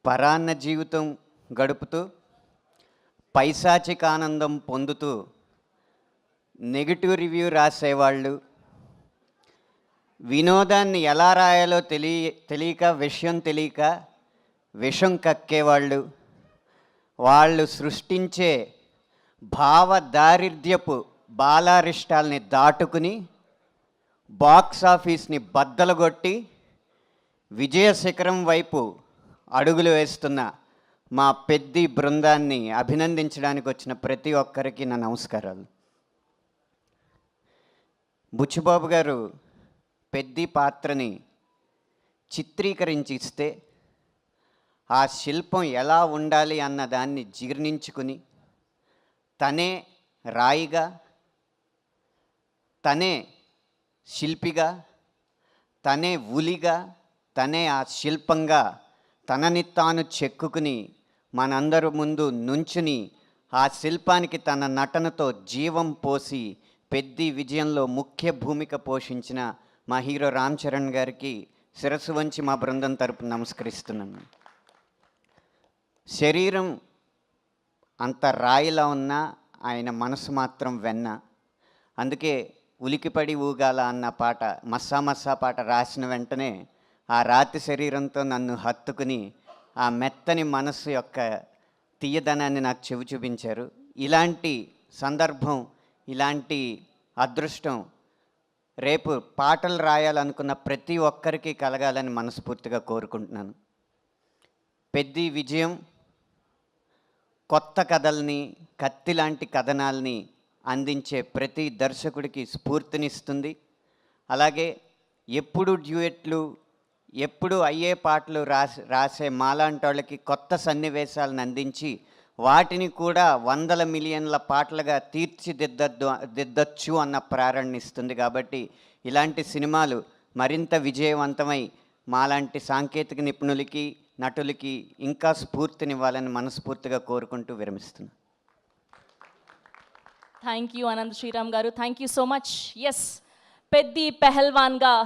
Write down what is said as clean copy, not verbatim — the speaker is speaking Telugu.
పరాన్న జీవితం గడుపుతూ పైశాచిక ఆనందం పొందుతూ నెగిటివ్ రివ్యూ రాసేవాళ్ళు, వినోదాన్ని ఎలా రాయాలో తెలియక విషం కక్కేవాళ్ళు, వాళ్ళు సృష్టించే భావ దారిద్ర్యపు బాలారిష్టాల్ని దాటుకుని బాక్స్ ఆఫీస్ని బద్దలుగొట్టి విజయ శిఖరం వైపు అడుగులు వేస్తున్న మా పెద్ది బృందాన్ని అభినందించడానికి వచ్చిన ప్రతి ఒక్కరికి నా నమస్కారాలు. బుచ్చిబాబు గారు పెద్ది పాత్రని చిత్రీకరించి ఇస్తే ఆ శిల్పం ఎలా ఉండాలి అన్న దాన్ని జీర్ణించుకుని తనే రాయిగా, తనే శిల్పిగా, తనే ఉలిగా, తనే ఆ శిల్పంగా తనని తాను చెక్కుకుని మనందరి ముందు నుంచుని ఆ శిల్పానికి తన నటనతో జీవం పోసి పెద్ది విజయంలో ముఖ్య భూమిక పోషించిన మా హీరో రామ్ చరణ్ గారికి శిరస్సు వంచి మా బృందం తరపున నమస్కరిస్తున్నాను. శరీరం అంత రాయిలా ఉన్నా ఆయన మనసు మాత్రం వెన్న. అందుకే ఉలికిపడి ఊగాల అన్న పాట, మస్సా మస్సా పాట రాసిన వెంటనే ఆ రాతి శరీరంతో నన్ను హత్తుకుని ఆ మెత్తని మనసు యొక్క తీయదనాన్ని నాకు చెవి చూపించారు. ఇలాంటి సందర్భం, ఇలాంటి అదృష్టం రేపు పాటలు రాయాలనుకున్న ప్రతి ఒక్కరికి కలగాలని మనస్ఫూర్తిగా కోరుకుంటున్నాను. పెద్ది విజయం కొత్త కథల్ని, కత్తి లాంటి కథనాల్ని అందించే ప్రతి దర్శకుడికి స్ఫూర్తినిస్తుంది. అలాగే ఎప్పుడు డ్యూయెట్లు, ఎప్పుడు అయ్యే పాటలు రాసే మాలాంటి వాళ్ళకి కొత్త సన్నివేశాలను అందించి వాటిని కూడా 100 మిలియన్ల పాటలుగా తీర్చిదిద్దచ్చు అన్న ప్రేరణ ఇస్తుంది. కాబట్టి ఇలాంటి సినిమాలు మరింత విజయవంతమై మాలాంటి సాంకేతిక నిపుణులకి, నటులకి ఇంకా స్ఫూర్తినివ్వాలని మనస్ఫూర్తిగా కోరుకుంటూ విరమిస్తున్నాను. థ్యాంక్ యూ అనంత్ శ్రీరామ్ గారు, thank you so much. Yes, Peddi పెహల్వాన్గా